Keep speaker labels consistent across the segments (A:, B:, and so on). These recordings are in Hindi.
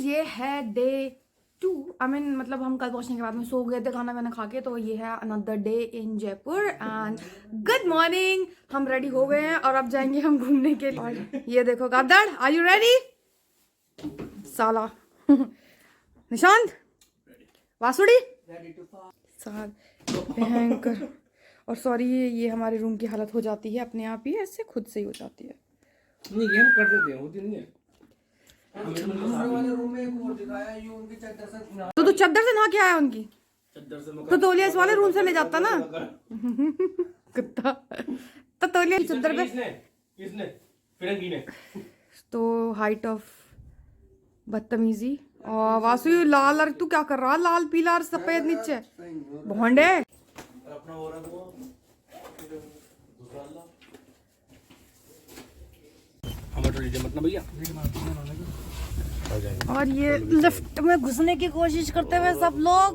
A: ये है डे 2। मतलब हम कल पहुंचने के बाद में सो गए थे खाना वाना खा के, तो ये है another day in Jaipur. And good morning, हम रेडी हो गए हैं और अब जाएंगे हम घूमने के लिए। और ये देखो गादड़, आर यू रेडी? साला निशांत, वासुड़ी, भयंकर। और सॉरी, ये हमारे रूम की हालत हो जाती है अपने आप ही, ऐसे खुद से ही हो जाती है।
B: नहीं, ये हम कर देते हैं, वो दिन नहीं है।
A: तो तू चद्दर से नहा के आया उनकी? तो तौलिया इस वाले रूम से ले जाता ना कुत्ता। तो तौलिया चद्दर पे
B: किसने? फिरंगी ने।
A: तो हाइट ऑफ बदतमीजी। और वासु लाल, अरे तू क्या कर रहा? लाल पीला और सफेद नीचे भोंडे। और ये लिफ्ट में घुसने की कोशिश करते हुए सब लोग।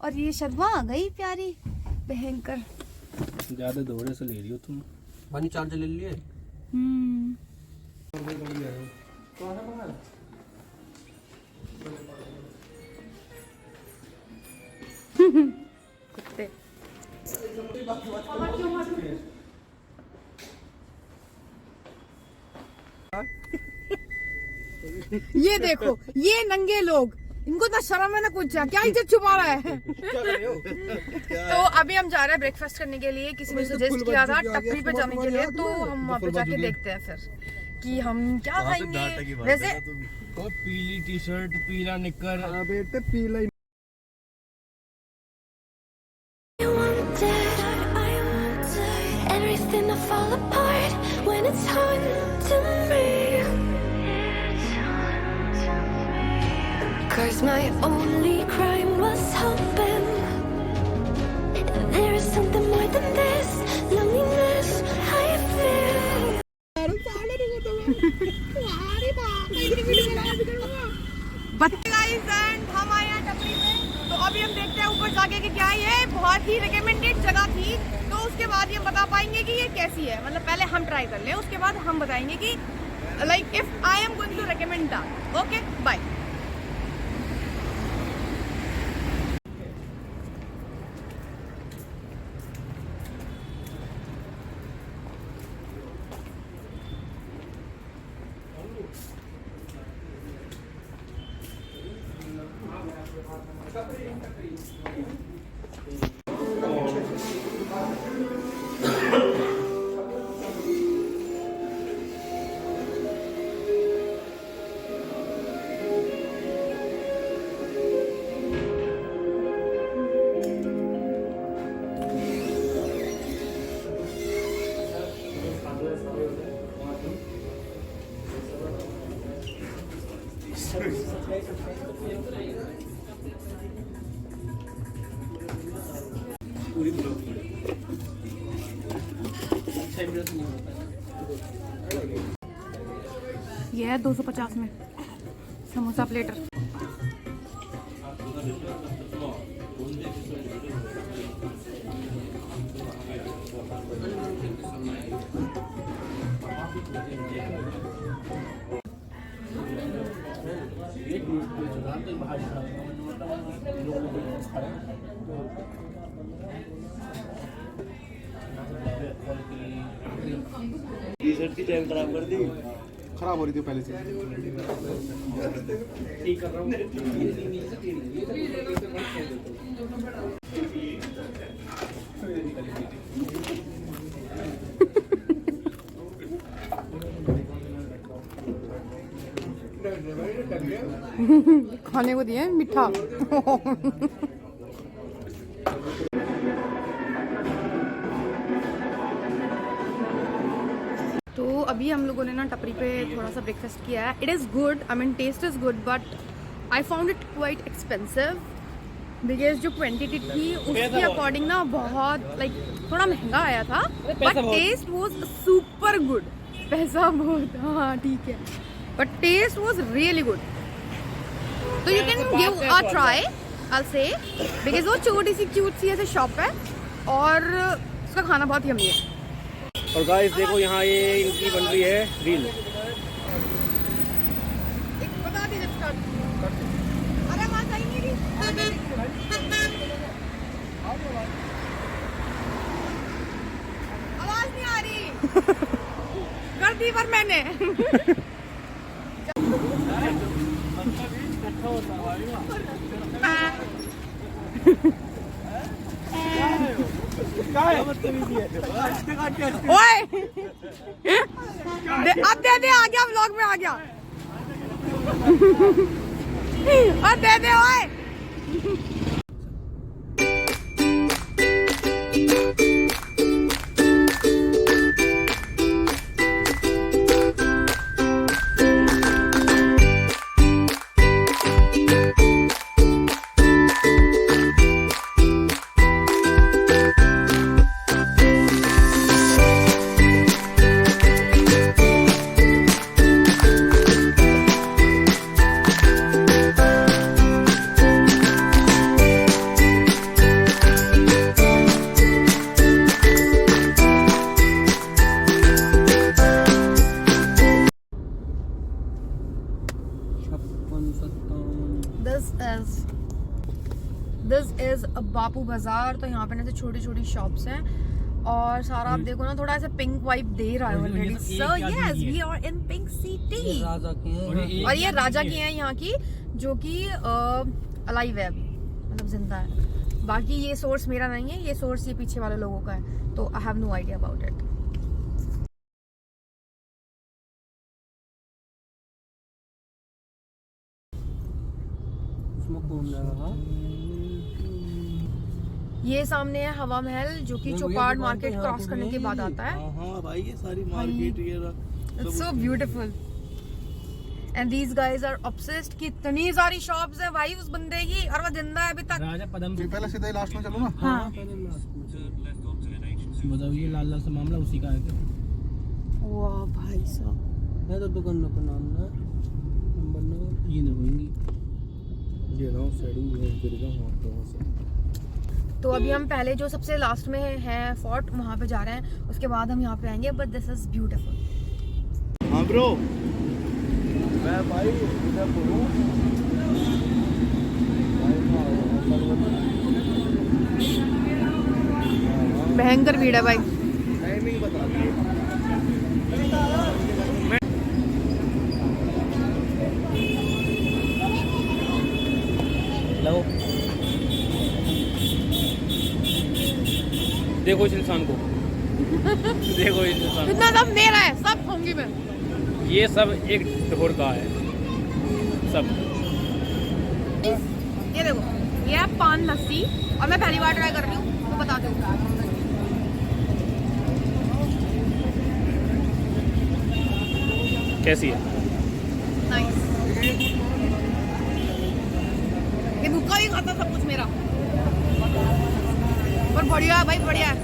A: और ये शर्मा आ गई प्यारी, भयंकर।
B: ज्यादा दौड़े से ले रही हो तुम। पानी चार्ज ले लिए?
A: कुत्ते। ये देखो, ये नंगे लोग, इनको ना शर्म है ना कुछ है, क्या इज्जत छुपा रहा है। तो अभी हम जा रहे हैं ब्रेकफास्ट करने के लिए। किसी ने सजेस्ट किया था टपरी पे जाने के लिए, तो हम वहाँ पे जाके देखते हैं फिर कि हम क्या खाएंगे। वैसे
B: पीली टी शर्ट, पीला निक्कर।
C: बेटे पीला
D: everything to fall apart when it's hard to me. 'Cause my only crime was hoping there is something more than this loneliness I feel.
A: Guys, and हम आए हैं टपरी पे। तो अभी हम देखते हैं ऊपर जाके कि क्या है। ये बहुत ही रिकमेंडेड जगह थी, तो उसके बाद ये बता पाएंगे कि ये कैसी है। मतलब पहले हम ट्राई कर लें, उसके बाद हम बताएंगे कि like if I am going to recommend that. Okay, bye. ये है 250 में समोसा प्लेटर।
B: टी-शर्ट की चैन खराब कर दी।
C: खराब हो रही थी पहले से।
B: ठीक कर रहा हूँ।
A: खाने को दिए मीठा। तो अभी हम लोगों ने ना टपरी पे थोड़ा सा ब्रेकफास्ट किया है। It is good, I mean taste is good, but I found it quite expensive because जो क्वांटिटी थी उसके अकॉर्डिंग ना बहुत लाइक थोड़ा महंगा आया था, but taste was super good. पैसा बहुत, हाँ ठीक है, but taste was really good. तो you can give a try, I say, because वो छोटी सी क्यूट सी ऐसे शॉप है और उसका खाना बहुत यम्मी है।
B: और गाइस देखो यहाँ ये इनकी बन रही है रील।
A: बता दीजिए स्टार्ट। पर मैंने। ओए अब दे दे, आ गया व्लॉग में, आ गया। और दे दे ओए। दिस इज बापू बाजार। तो यहाँ पे ना छोटी छोटी शॉप्स हैं और सारा आप देखो ना थोड़ा ऐसा पिंक वाइब दे रहा है already. So yes we are in pink city. और ये राजा की हैं यहाँ की, जो कि अलाइव है अभी, मतलब जिंदा है। बाकी ये सोर्स मेरा नहीं है, ये सोर्स ये पीछे वाले लोगों का है, तो I have no idea about it. ये सामने है हवा महल, जो कि चौपाड़ मार्केट क्रॉस करने के बाद आता है।
C: हाँ भाई ये सारी मार्केट ये
A: it's so beautiful and these guys are obsessed. कितनी सारी शॉप्स है भाई उस बंदे की, और वो जिंदा है अभी तक।
B: राजा पदम
C: पहले सीधा ही लास्ट में चलो ना।
A: हाँ
B: बताओ, ये लाल लाल सा मामला उसी का है क्या?
A: वाह भाई साहब,
B: है तो दुकान का नाम ना नंबर ना ये नहीं होंगी।
C: ये ना शेडिंग है फिर का वहां पे से।
A: तो अभी हम पहले जो सबसे लास्ट में है फोर्ट, वहाँ पे जा रहे हैं, उसके बाद हम यहाँ पे आएंगे। But this is beautiful.
C: हाँ ब्रो, मैं भाई इधर बोलूं
A: भयंकर भीड़ है भाई।
C: टाइमिंग बता दिए।
B: लो देखो इस इंसान को। देखो इस इंसान
A: इतना सब मेरा है, सब खाऊंगी मैं।
B: को। ये सब एक ढोर का है सब।
A: ये देखो, ये है पान लस्सी, और मैं पहली बार ट्राई कर रही हूँ, तो बता दो।
B: कैसी है?
A: नाइस। ये भूखा ही खाता सब कुछ मेरा, पर बढ़िया है भाई, बढ़िया है।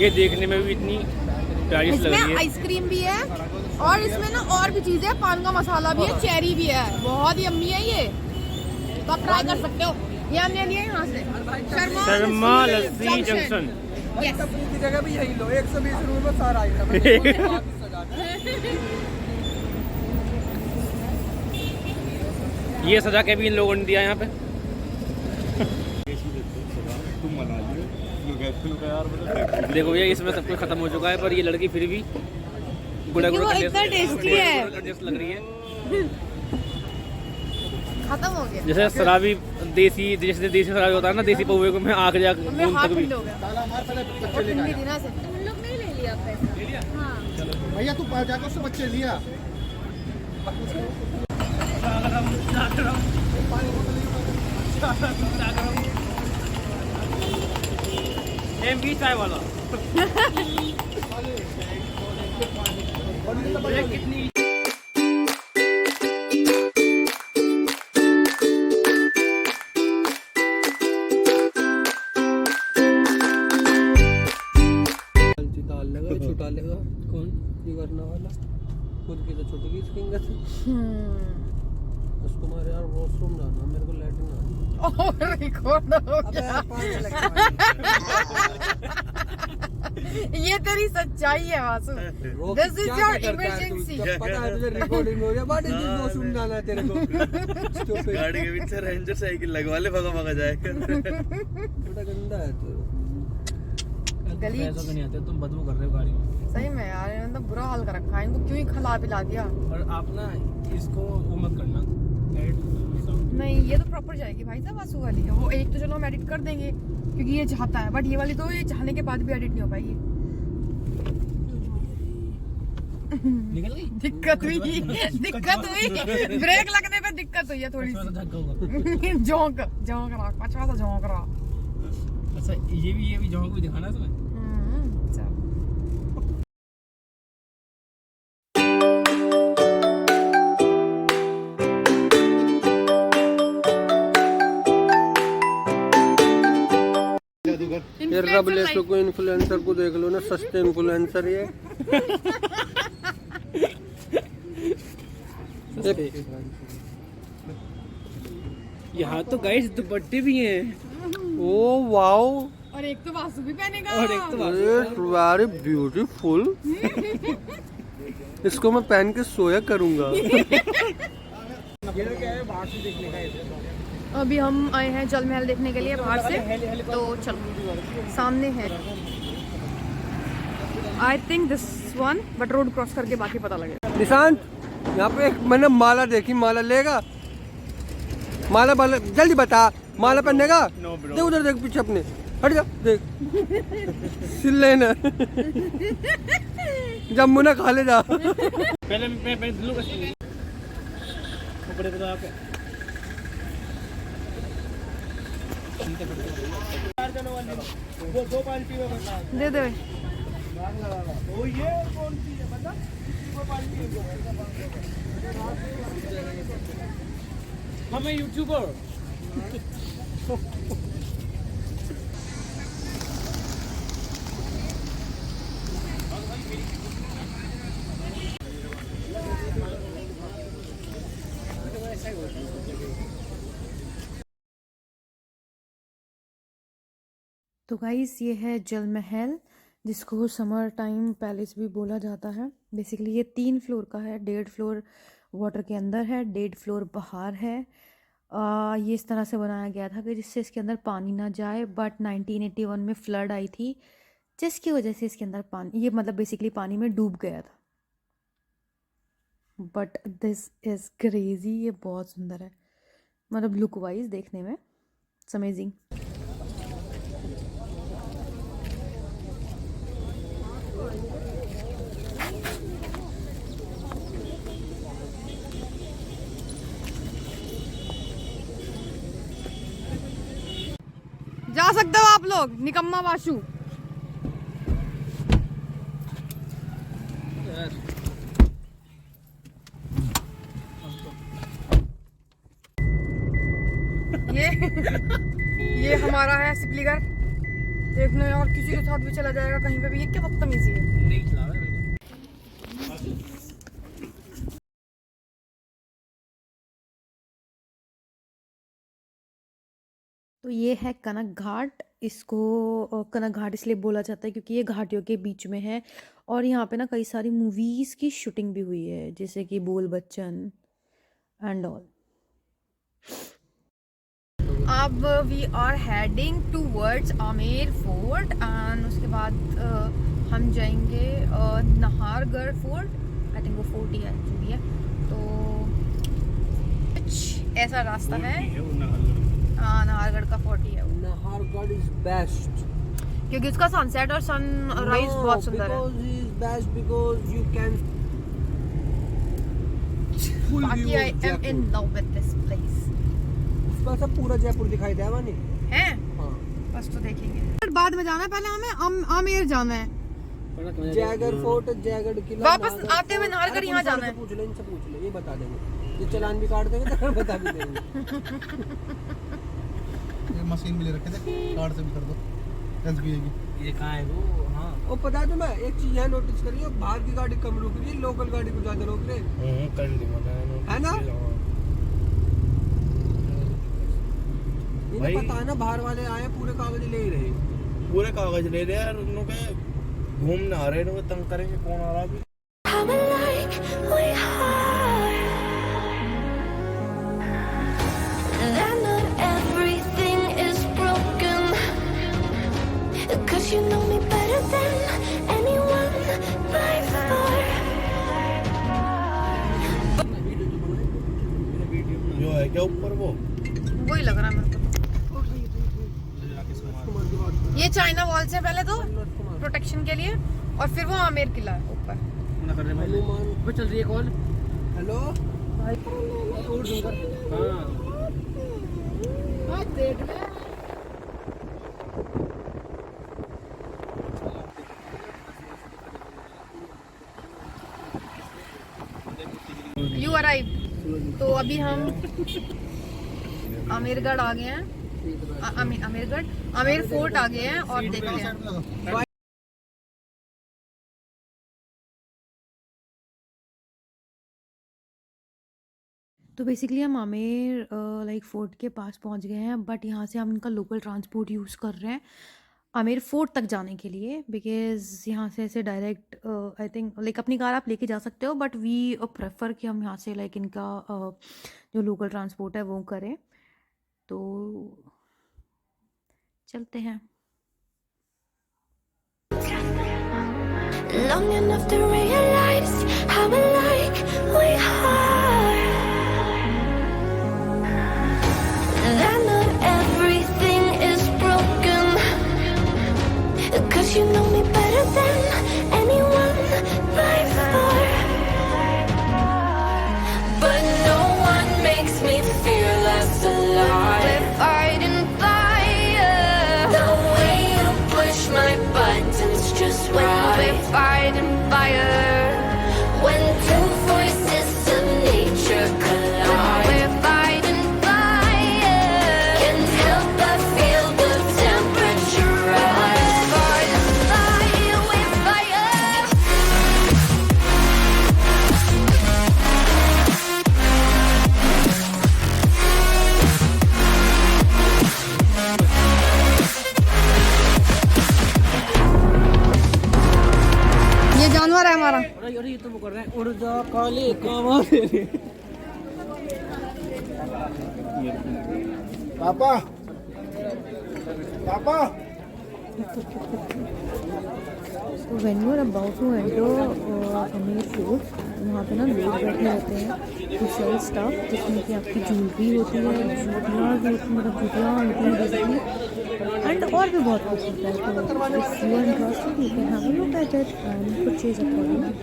B: ये देखने में भी इतनी प्यारी लग रही
A: इसमें
B: है।
A: आइसक्रीम भी है, और इसमें ना और भी चीजें, पान का मसाला भी है, चेरी भी है, बहुत ही यम्मी है ये। तो आप ट्राई कर सकते हो। ये हमने लिया यहाँ से
B: शर्मा लस्सी जंक्शन।
A: यस।
C: की जगह भी यही लो, 120 रुपए में सारा आइटम है।
B: ये सजा के भी इन लोगों ने दिया यहाँ पे।
C: तुम मना लियो यार,
B: देखो ये इसमें सब कुछ खत्म हो चुका है, पर ये लड़की फिर भी गुड़ा
A: क्योंकि वो इतना टेस्टी है।
B: लग रही है।
A: खत्म हो गया।
B: जैसे शराबी देसी, जैसे देसी शराबी होता है ना, देसी पौवे को मैं आँख जा
A: हमें हाथ
B: तक भी।
A: ठंड हो गया। और ठंडी थी ना से। तुम लोग नहीं ले लिया पैसा? हाँ।
C: भैया तू जाकर उससे बच्चे लिया।
B: एमबी चाय वाला। कितनी
C: छुटा लेगा
B: कौन
C: ये करने वाला, खुद की तो छुटेगी इसकी से। उसको मारे यार वॉशरूम जाना, मेरे को लैट्रिन आना।
A: रिकॉर्ड हो गया। ये तेरी सच्चाई है Vasu. This is your emergency.
C: पता है तुझे रिकॉर्डिंग हो गया, बट इस वॉशरूम जाना है तेरे को।
E: गाड़ी के पीछे रेंजर साइकिल लगवा ले, भगा भगा जाएगा।
C: थोड़ा गंदा है तो
A: गलीज
B: पैसों के नहीं आते, तुम बदबू कर रहे हो गाड़ी में।
A: सही में यार, इन्होंने तो बुरा हाल कर रखा है, इनको क्यों ही खिला पिला दिया।
B: और आप ना इसको वो मत करना edit sound।
A: नहीं, ये तो प्रॉपर जाएगी भाई साहब, आंसू वाली है वो। एक तो चलो हम एडिट कर देंगे क्योंकि ये चाहता है, बट ये वाली तो ये चाहने के बाद भी एडिट नहीं हो पाएगी।
B: निकल गई।
A: दिक्कत हुई ब्रेक लगने पे दिक्कत हुई है थोड़ी
B: पछवा से
A: सी।
B: धक्का होगा।
A: झोंक रहा, पछवा से झोंक रहा।
B: अच्छा ये भी जहाँ को भी दिखाना है तुम्हें।
A: चल।
C: ये रबलेसो को इन्फ्लुएंसर को देख लो ना, सस्ते इन्फ्लुएंसर ये।
B: यहाँ तो गाइस दुपट्टे भी हैं।
C: ओ वाओ,
A: और एक तो वासु भी पहनेगा।
B: और एक तो
C: वेरी ब्यूटीफुल। इसको मैं पहन के सोया करूंगा।
A: अभी हम आए हैं जल महल देखने के लिए बाहर से, तो चलो सामने है। I think this one, but road cross करके बाकी पता लगेगा।
C: निशांत, यहाँ पे एक मैंने माला देखी, माला लेगा? माला जल्दी बता, माला पहनने का? देख उधर, देख पीछे अपने, हट जा, देख सिल्ले ना जम्मू ना खा ले जा।
B: पहले मैं दिलू का कपड़े बता आपको।
A: दे दे।
B: हमें यूट्यूबर
A: तो गाइस ये है जल महल, जिसको समर टाइम पैलेस भी बोला जाता है। बेसिकली ये 3 फ्लोर का है, 1.5 फ्लोर वाटर के अंदर है, 1.5 फ्लोर बाहर है। ये इस तरह से बनाया गया था कि जिससे इसके अंदर पानी ना जाए, बट 1981 में फ्लड आई थी, जिसकी वजह से इसके अंदर पानी, ये मतलब बेसिकली पानी में डूब गया था। बट दिस इज़ क्रेजी, ये बहुत सुंदर है, मतलब लुक वाइज देखने में इट्स अमेजिंग। जा सकते हो आप लोग, निकम्मा वाशु। ये हमारा है सिपलीगर, देखना यार, किसी के साथ भी चला जाएगा कहीं पे भी, ये क्या बदतमीजी है।
B: नहीं चला रहा है।
A: तो ये है कनक घाट। इसको कनक घाट इसलिए बोला जाता है क्योंकि ये घाटियों के बीच में है, और यहाँ पे ना कई सारी मूवीज़ की शूटिंग भी हुई है, जैसे कि बोल बच्चन एंड ऑल। अब we are heading towards Amer fort, and उसके बाद हम जाएंगे नाहरगढ़ फोर्ट। आई थिंक वो फोर्ट ही है जो भी है, तो कुछ ऐसा रास्ता है। हाँ, नाहरगढ़ का फोर्ट ही है वो।
C: नाहरगढ़ इज बेस्ट
A: क्योंकि उसका सनसेट और सनराइज बहुत सुंदर है।
C: बेस्ट बिकॉज़ यू कैन
A: बाकी I am in love with this place.
C: उसका सब पूरा जयपुर दिखाई देगा नहीं
A: हैं?
C: हाँ,
A: बस तो देखेंगे। बाद में जाना है, पहले हमें आमेर जाना है।
C: जयगढ़ फोर्ट, जयगढ़ किला,
A: वापस आते हुए नाहरगढ़ यहाँ जाना है।
C: पूछ ले, इनसे पूछ ले, ये बता देंगे। ये चालान भी काट देंगे तो बता भी देंगे।
E: ये मशीन भी ले रखे थे, कार्ड से भी कर दो, एसबीआई की।
B: ये कहाँ है वो? हाँ,
C: और पता है तुम्हें एक चीज यहाँ नोटिस करिए, बाहर की गाड़ी कम रुक रही है, लोकल गाड़ी को ज्यादा रोक रहे है ना। इन्हें पता है ना, बाहर वाले आए पूरे कागज ले ही रहे,
E: पूरे कागज ले रहे यार, उन लोग घूमने आ रहे हैं, तंग करेंगे, कौन आ रहा अभी।
D: I'm like we are, that not everything is broken, 'cause you know me better
A: वही लग रहा है मेरे को। ये चाइना वॉल से पहले तो प्रोटेक्शन के लिए, और फिर वो आमेर किला है ऊपर।
B: मना कर रहे भाई, वो चल रही है कॉल।
C: हेलो
B: हाँ
A: यू अराइव। तो अभी हम आमेरगढ़ आ गए हैं, आमेर फोर्ट आ गए हैं और देखते हैं। तो बेसिकली हम आमेर लाइक फोर्ट के पास पहुंच गए हैं, बट यहाँ से हम इनका लोकल ट्रांसपोर्ट यूज़ कर रहे हैं आमेर फोर्ट तक जाने के लिए, बिकॉज़ यहाँ से ऐसे डायरेक्ट आई थिंक लाइक अपनी कार आप लेके जा सकते हो, बट वी प्रेफर कि हम यहाँ से लाइक इनका जो लोकल ट्रांसपोर्ट है वो करें। तो चलते हैं।
D: Long enough to realize how alike we are. That not everything is broken. 'Cause you know me better than anyone by far. But no one makes me feel less alive. We're fighting fire. The way you push my buttons just right. We're fighting fire. When two voices of nature collide. We're fighting fire. Can't help but feel the temperature rise. We're fighting fire. We're fire.
A: ये जानवर है हमारा।
B: अरे ये तो वो कर रहे हैं, उड़ जा काले कावा तेरे।
E: पापा पापा
A: तो when you are about to enter Amer fort, वहाँ पे ना लोग बैठे होते हैं टू सेल स्टफ, जिसमें कि आपकी ज्वेलरी होती है, जूतियाँ जो मतलब जूतियाँ होती हैं बेसिकली, एंड और भी बहुत कुछ होता है। तो if you are interested you can have a look at it and purchase accordingly.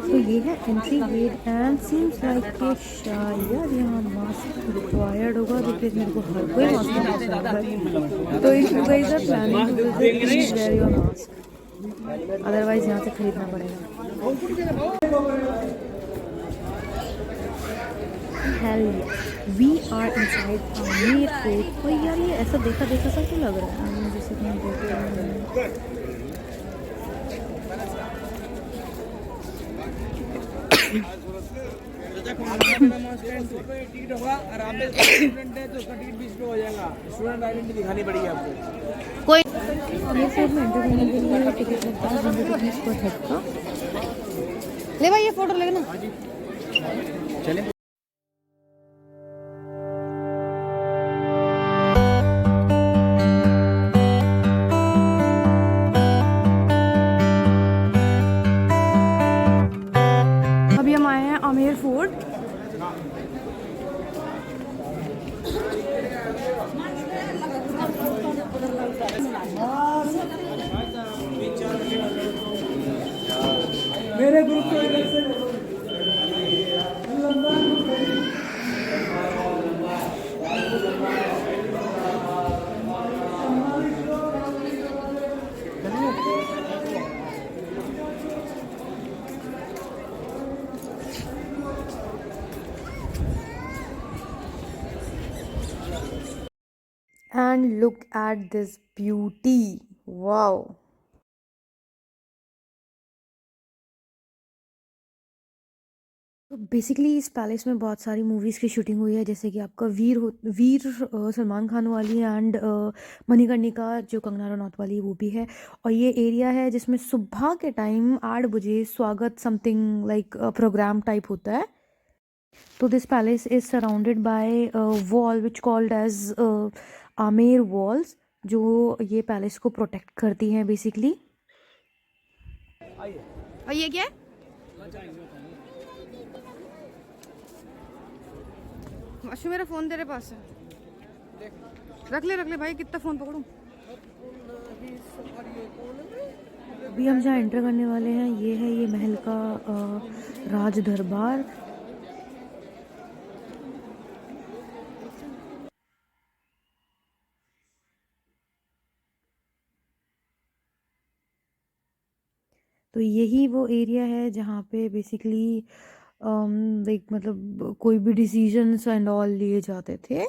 A: तो ये है entry gate and seems like कि शायद यहाँ मास्क रिक्वायर्ड होगा, बिकॉज मेरे को हर कोई मास्क पसंद है। तो if you guys are planning to visit please wear your mask, otherwise यहाँ से खरीदना पड़ेगा। Hell yes, we are inside Amer fort. और यार ये ऐसा देखा देखा सा क्यों लग रहा है, जैसे कि हम देखते हैं।
B: टिकट होगा और आप स्टूडेंट है तो उसका टिकट 20 रुपये हो जाएगा। स्टूडेंट आइडेंटिटी दिखानी पड़ेगी आपको।
A: कोई आमेर फोर्ट में एंटर करने के लिए टिकट लगता है 100 रुपीज़ पर हेड का। ले भाई ये फोटो लेना।
B: चले
A: अभी हम आए हैं आमेर फोर्ट।
C: मेरे ग्रुप को इधर से
A: And look at this beauty. Wow. तो बेसिकली इस पैलेस में बहुत सारी मूवीज़ की शूटिंग हुई है, जैसे कि आपका वीर सलमान खान वाली एंड मणिकर्णिका जो कंगना रनौत वाली वो भी है। और ये एरिया है जिसमें सुबह के टाइम 8 बजे स्वागत समथिंग लाइक प्रोग्राम टाइप होता है। तो this palace is surrounded by wall which called as Amer walls, जो ये पैलेस को प्रोटेक्ट करती हैं बेसिकली। और ये क्या है? अशु मेरा फोन तेरे पास है, रख ले भाई, कितना फोन पकड़ूं?
F: अभी हम जहाँ एंटर करने वाले हैं ये है ये महल का राज दरबार। तो यही वो एरिया है जहाँ पे बेसिकली लाइक मतलब कोई भी डिसीजंस एंड ऑल लिए जाते थे।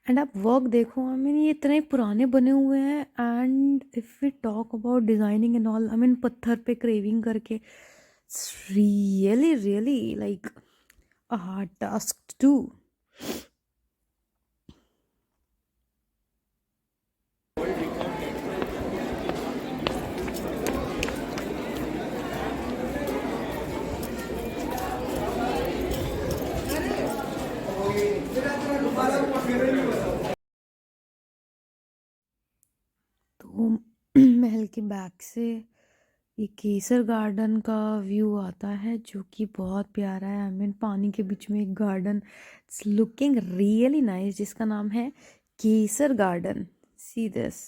F: एंड आप वर्क देखो, आई मीन ये इतने पुराने बने हुए हैं। And if we talk about designing and all, I mean पत्थर पे क्रेविंग करके, really really like a hard task too. तो महल के बैक से ये केसर गार्डन का व्यू आता है जो कि बहुत प्यारा है। आई मीन पानी के बीच में एक garden, it's looking really nice, जिसका नाम है केसर गार्डन। See this.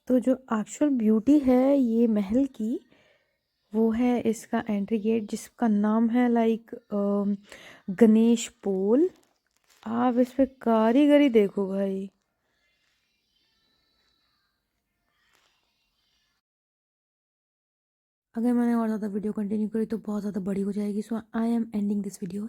F: तो जो एक्चुअल ब्यूटी है ये महल की, वो है इसका एंट्री गेट, जिसका नाम है लाइक गणेश पोल। आप इस पे कारीगरी देखो भाई। अगर मैंने और ज़्यादा वीडियो कंटिन्यू करी तो बहुत ज़्यादा बड़ी हो जाएगी, so I am ending this video.